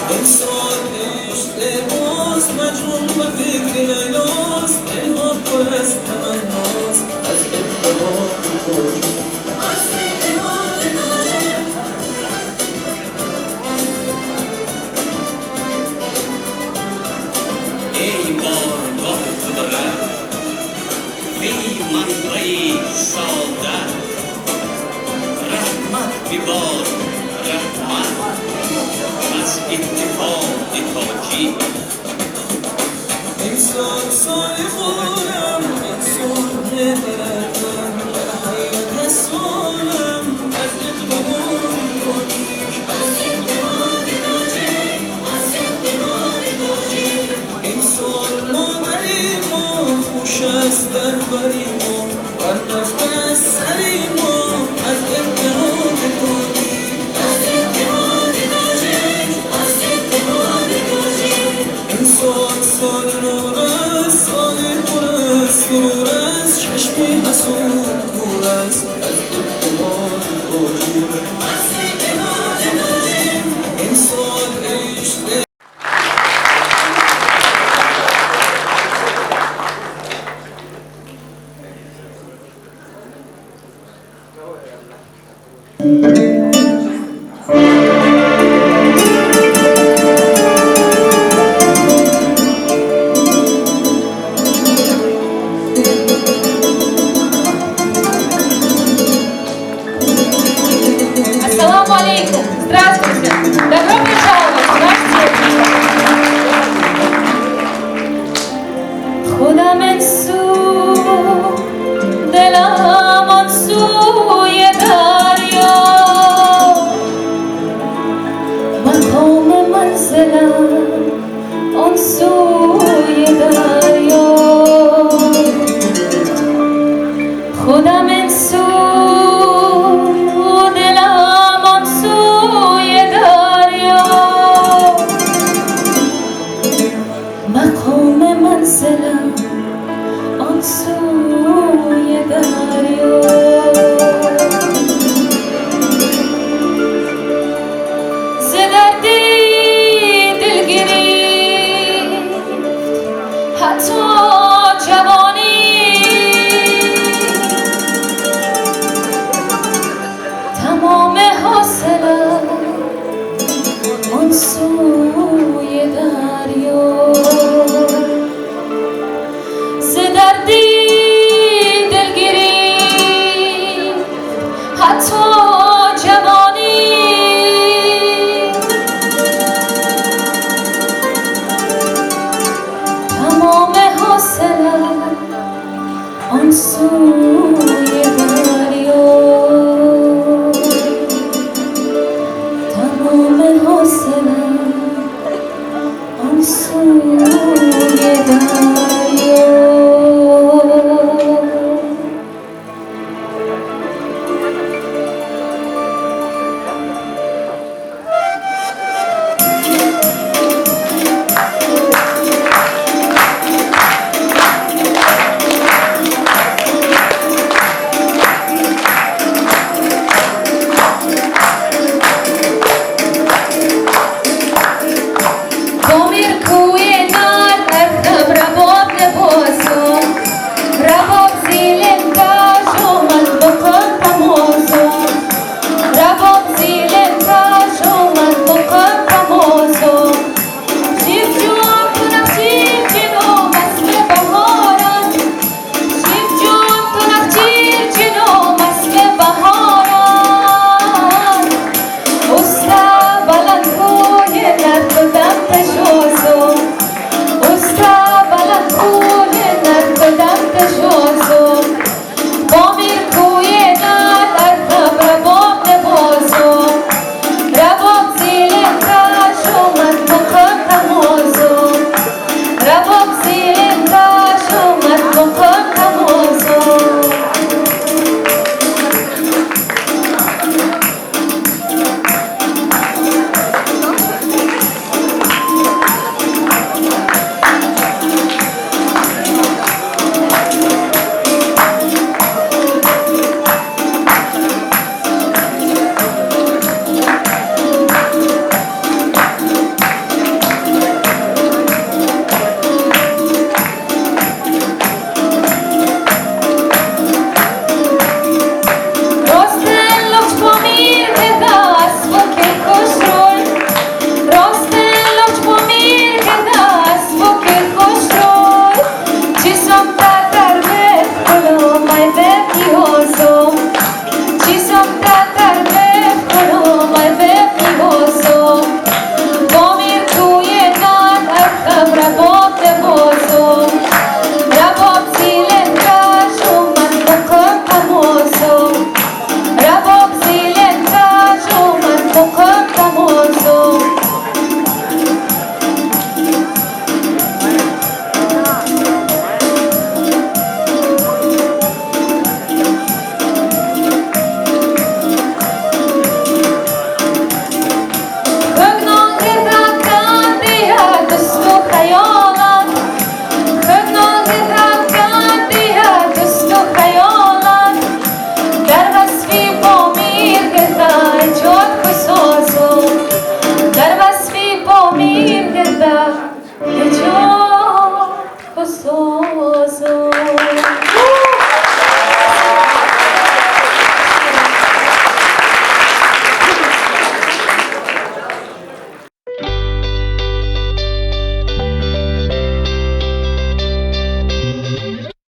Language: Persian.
انسان عشق ماست مجنون و فکر لیلاست الهام پر از تمناست از اتحاد کجا ای بارگاه قدرت ای منبعی سعادت رحمت ببار رحمت از اتحاد تاجی انسان صالحانم انسان مهربانم در حیات سالم از اتحاد تاجیک از اتحاد تاجیک از اتحاد تاجیک انسان مادری ما خوش است در بری ما بر نفت از سری ما از اتحاد تاجیک از اتحاد تاجیک از اتحاد تاجیک انسان سال نور است سال پر است نور است چشمی حسود نور است از اتحاد تاجیک از اتحاد تاجیک انسان عشق Ассаламу алейкум! Здравствуйте! Добро пожаловать в наш театр! خدا منصور